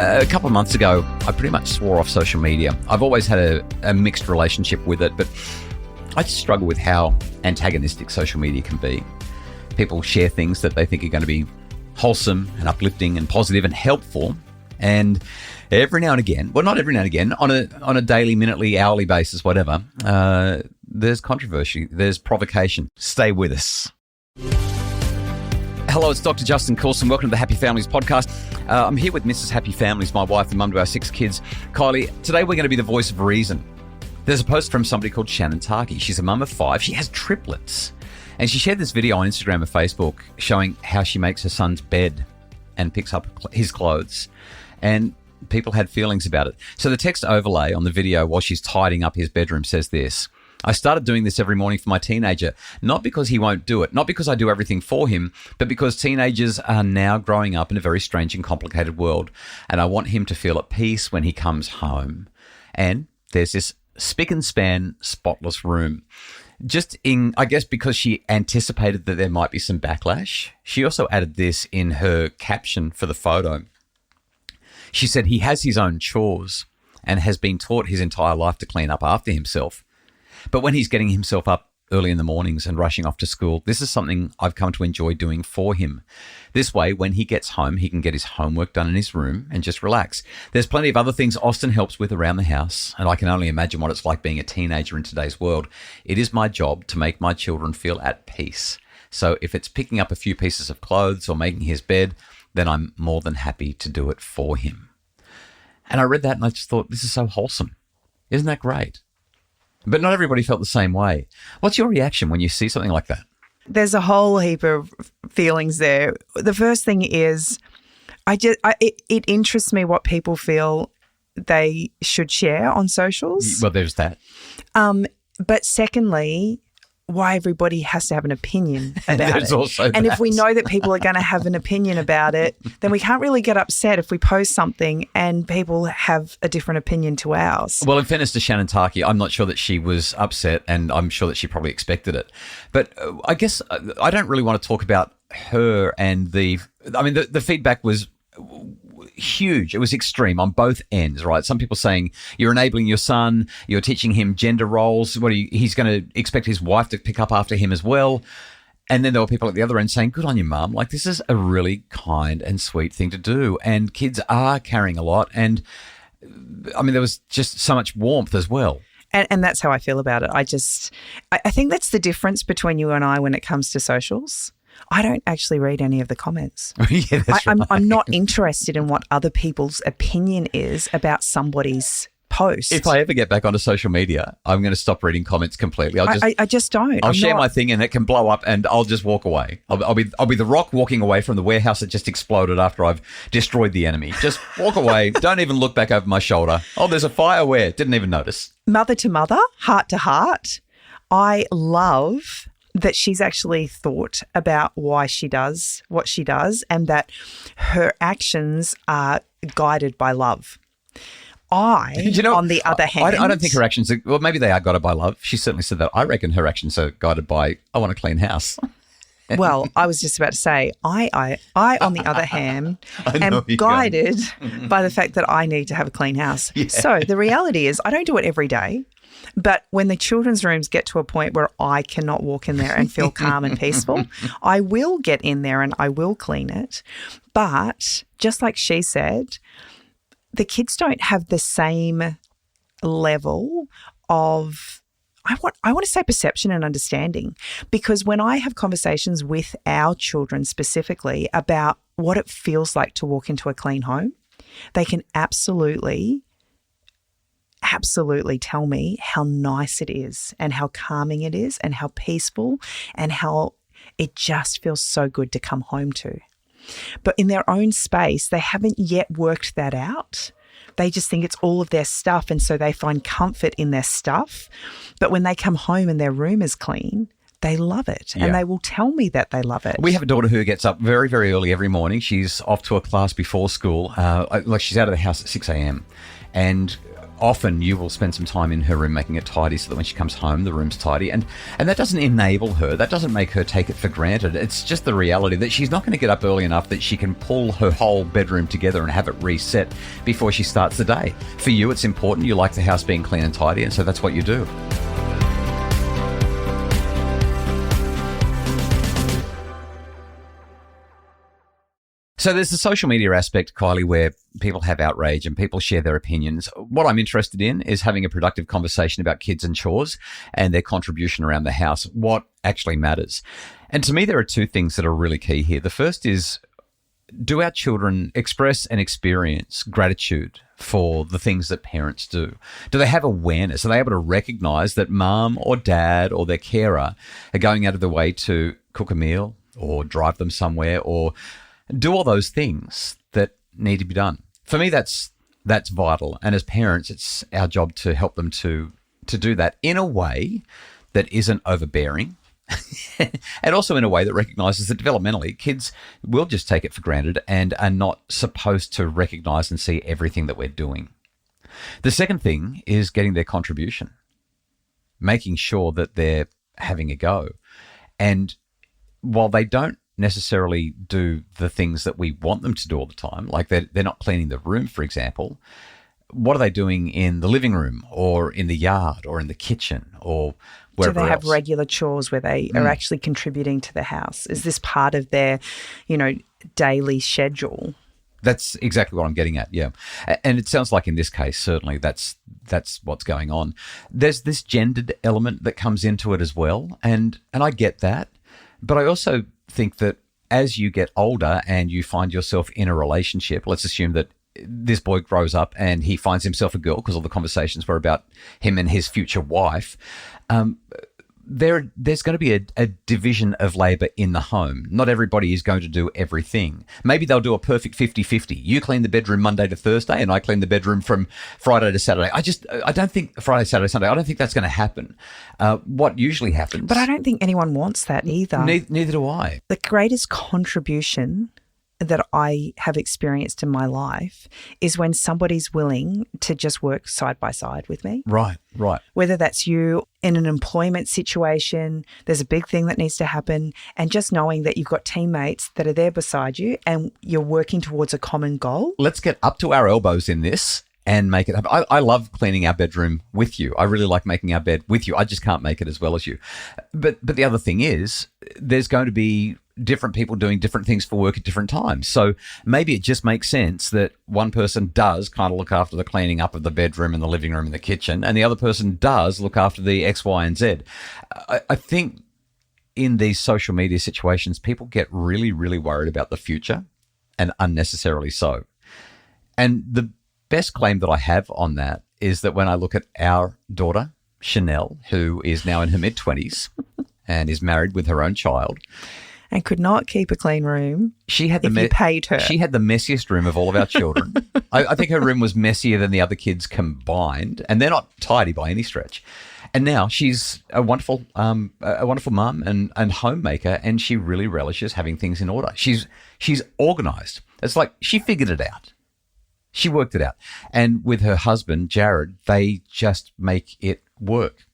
A couple of months ago, I pretty much swore off social media. I've always had a mixed relationship with it, but I just struggle with how antagonistic social media can be. People share things that they think are going to be wholesome and uplifting and positive and helpful. And every now and again, well, not every now and again, on a daily, minutely, hourly basis, whatever, there's controversy, there's provocation. Stay with us. Hello, it's Dr. Justin Coulson. Welcome to the Happy Families podcast. I'm here with Mrs. Happy Families, my wife and mum to our 6 kids, Kylie. Today we're going to be the voice of reason. There's a post from somebody called Shannon Tarkey. She's a mum of 5. She has triplets. And she shared this video on Instagram and Facebook showing how she makes her son's bed and picks up his clothes. And people had feelings about it. So the text overlay on the video while she's tidying up his bedroom says this: I started doing this every morning for my teenager, not because he won't do it, not because I do everything for him, but because teenagers are now growing up in a very strange and complicated world, and I want him to feel at peace when he comes home. And there's this spick and span, spotless room. Just in, I guess, because she anticipated that there might be some backlash, she also added this in her caption for the photo. She said he has his own chores and has been taught his entire life to clean up after himself. But when he's getting himself up early in the mornings and rushing off to school, this is something I've come to enjoy doing for him. This way, when he gets home, he can get his homework done in his room and just relax. There's plenty of other things Austin helps with around the house, and I can only imagine what it's like being a teenager in today's world. It is my job to make my children feel at peace. So if it's picking up a few pieces of clothes or making his bed, then I'm more than happy to do it for him. And I read that and I just thought, this is so wholesome. Isn't that great? But not everybody felt the same way. What's your reaction when you see something like that? There's a whole heap of feelings there. The first thing is, it interests me what people feel they should share on socials. Well, there's that. But secondly, why everybody has to have an opinion about There's it. Also and that. If we know that people are going to have an opinion about it, then we can't really get upset if we post something and people have a different opinion to ours. Well, in fairness to Shannon Tarkey, I'm not sure that she was upset, and I'm sure that she probably expected it. But I guess I don't really want to talk about her and the feedback was huge. It was extreme on both ends, right? Some people saying you're enabling your son, you're teaching him gender roles. He's going to expect his wife to pick up after him as well. And then there were people at the other end saying, good on you, mum. Like, this is a really kind and sweet thing to do. And kids are carrying a lot. And I mean, there was just so much warmth as well. And that's how I feel about it. I think that's the difference between you and I when it comes to socials. I don't actually read any of the comments. Yeah, that's right. I'm not interested in what other people's opinion is about somebody's post. If I ever get back onto social media, I'm going to stop reading comments completely. I just don't. I'll share my thing and it can blow up and I'll just walk away. I'll be the Rock walking away from the warehouse that just exploded after I've destroyed the enemy. Just walk away. Don't even look back over my shoulder. Oh, there's a fire where? Didn't even notice. Mother to mother, heart to heart, I love that she's actually thought about why she does what she does and that her actions are guided by love. On the other hand... I don't think her actions are... Well, maybe they are guided by love. She certainly said that. I reckon her actions are guided by, I want a clean house. Well, I was just about to say, I on the other hand, am guided by the fact that I need to have a clean house. Yeah. So the reality is I don't do it every day. But when the children's rooms get to a point where I cannot walk in there and feel calm and peaceful, I will get in there and I will clean it. But just like she said, the kids don't have the same level of, I want to say perception and understanding, because when I have conversations with our children specifically about what it feels like to walk into a clean home, they can absolutely tell me how nice it is and how calming it is and how peaceful and how it just feels so good to come home to. But in their own space, they haven't yet worked that out. They just think it's all of their stuff, and so they find comfort in their stuff. But when they come home and their room is clean, they love it, and they will tell me that they love it. We have a daughter who gets up very, very early every morning. She's off to a class before school. She's out of the house at 6 a.m. and often you will spend some time in her room making it tidy so that when she comes home, the room's tidy. And that doesn't enable her. That doesn't make her take it for granted. It's just the reality that she's not going to get up early enough that she can pull her whole bedroom together and have it reset before she starts the day. For you, it's important. You like the house being clean and tidy, and so that's what you do. So there's the social media aspect, Kylie, where people have outrage and people share their opinions. What I'm interested in is having a productive conversation about kids and chores and their contribution around the house, what actually matters. And to me, there are two things that are really key here. The first is, do our children express and experience gratitude for the things that parents do? Do they have awareness? Are they able to recognize that mom or dad or their carer are going out of their way to cook a meal or drive them somewhere or do all those things that need to be done? For me, that's vital. And as parents, it's our job to help them to do that in a way that isn't overbearing and also in a way that recognizes that developmentally kids will just take it for granted and are not supposed to recognize and see everything that we're doing. The second thing is getting their contribution, making sure that they're having a go. And while they don't necessarily do the things that we want them to do all the time, like they're not cleaning the room, for example, what are they doing in the living room or in the yard or in the kitchen or wherever else? Do they have regular chores where they are actually contributing to the house? Is this part of their, daily schedule? That's exactly what I'm getting at, yeah. And it sounds like in this case, certainly that's what's going on. There's this gendered element that comes into it as well, and I get that. But I also think that as you get older and you find yourself in a relationship, let's assume that this boy grows up and he finds himself a girl because all the conversations were about him and his future wife, there's going to be a division of labour in the home. Not everybody is going to do everything. Maybe they'll do a perfect 50-50. You clean the bedroom Monday to Thursday and I clean the bedroom from Friday to Saturday. I don't think Friday, Saturday, Sunday, I don't think that's going to happen. What usually happens... But I don't think anyone wants that either. Neither do I. The greatest contribution that I have experienced in my life is when somebody's willing to just work side by side with me. Right. Whether that's you in an employment situation, there's a big thing that needs to happen, and just knowing that you've got teammates that are there beside you and you're working towards a common goal. Let's get up to our elbows in this and make it happen. I love cleaning our bedroom with you. I really like making our bed with you. I just can't make it as well as you. But the other thing is, there's going to be different people doing different things for work at different times. So maybe it just makes sense that one person does kind of look after the cleaning up of the bedroom and the living room and the kitchen, and the other person does look after the X, Y, and Z. I think in these social media situations, people get really, really worried about the future, and unnecessarily so. And the best claim that I have on that is that when I look at our daughter, Chanel, who is now in her mid-20s and is married with her own child, and could not keep a clean room if you paid her. She had the messiest room of all of our children. I think her room was messier than the other kids combined, and they're not tidy by any stretch. And now she's a wonderful mum and homemaker, and she really relishes having things in order. She's organised. It's like she figured it out. She worked it out. And with her husband, Jared, they just make it work.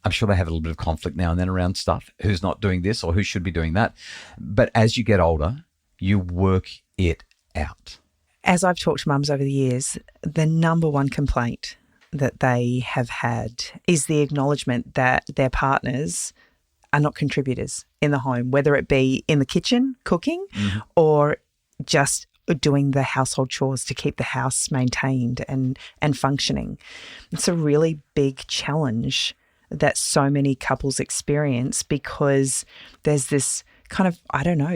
I'm sure they have a little bit of conflict now and then around stuff, who's not doing this or who should be doing that. But as you get older, you work it out. As I've talked to mums over the years, the number one complaint that they have had is the acknowledgement that their partners are not contributors in the home, whether it be in the kitchen, cooking, or just doing the household chores to keep the house maintained and functioning. It's a really big challenge that so many couples experience because there's this kind of,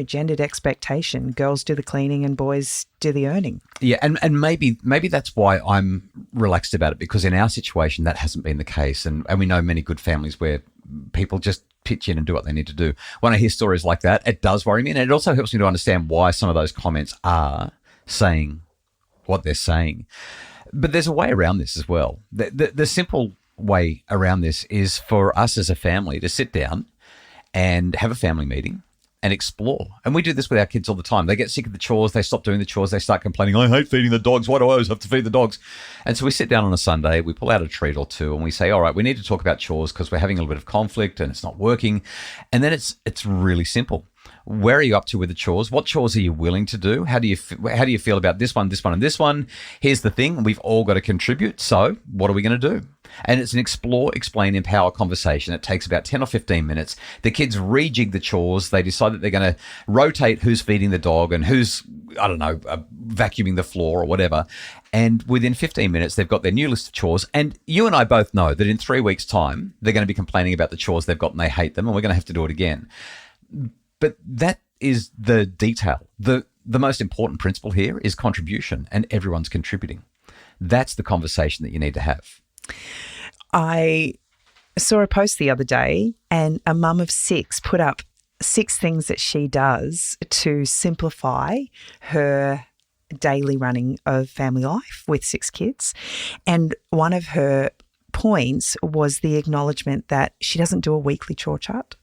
gendered expectation. Girls do the cleaning and boys do the earning. Yeah, and maybe that's why I'm relaxed about it, because in our situation that hasn't been the case, and we know many good families where people just pitch in and do what they need to do. When I hear stories like that, it does worry me, and it also helps me to understand why some of those comments are saying what they're saying. But there's a way around this as well. The simple way around this is for us as a family to sit down and have a family meeting and explore. And we do this with our kids all the time. They get sick of the chores. They stop doing the chores. They start complaining, I hate feeding the dogs. Why do I always have to feed the dogs? And so we sit down on a Sunday, we pull out a treat or two, and we say, all right, we need to talk about chores because we're having a little bit of conflict and it's not working. And then it's really simple. Where are you up to with the chores? What chores are you willing to do? How do you feel about this one, and this one? Here's the thing. We've all got to contribute. So what are we going to do? And it's an explore, explain, empower conversation. It takes about 10 or 15 minutes. The kids rejig the chores. They decide that they're going to rotate who's feeding the dog and who's, vacuuming the floor or whatever. And within 15 minutes, they've got their new list of chores. And you and I both know that in 3 weeks' time, they're going to be complaining about the chores they've got and they hate them, and we're going to have to do it again. But that is the detail. The most important principle here is contribution, and everyone's contributing. That's the conversation that you need to have. I saw a post the other day, and a mum of 6 put up 6 things that she does to simplify her daily running of family life with 6 kids. And one of her points was the acknowledgement that she doesn't do a weekly chore chart.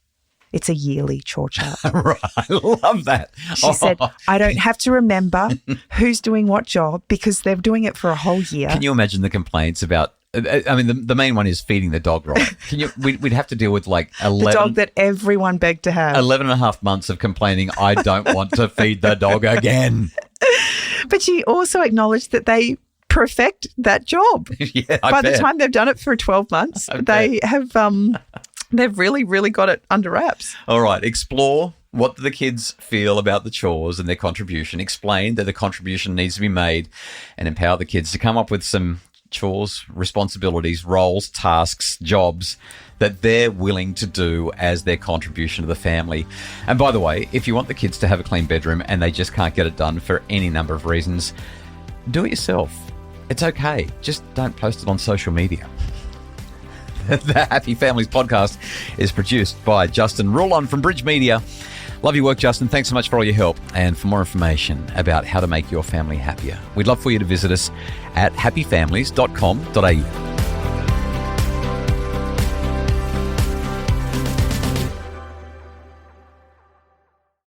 It's a yearly chore chart. Right. I love that. She said, I don't have to remember who's doing what job because they're doing it for a whole year. Can you imagine the complaints about, the main one is feeding the dog, right? We'd have to deal with like 11. The dog that everyone begged to have. 11 and a half months of complaining, I don't want to feed the dog again. But she also acknowledged that they perfect that job. Yeah, By the time they've done it for 12 months, they have... They've really, really got it under wraps. All right. Explore what do the kids feel about the chores and their contribution. Explain that the contribution needs to be made, and empower the kids to come up with some chores, responsibilities, roles, tasks, jobs that they're willing to do as their contribution to the family. And by the way, if you want the kids to have a clean bedroom and they just can't get it done for any number of reasons, do it yourself. It's okay. Just don't post it on social media. The Happy Families podcast is produced by Justin Rulon from Bridge Media. Love your work, Justin. Thanks so much for all your help. And for more information about how to make your family happier, we'd love for you to visit us at happyfamilies.com.au.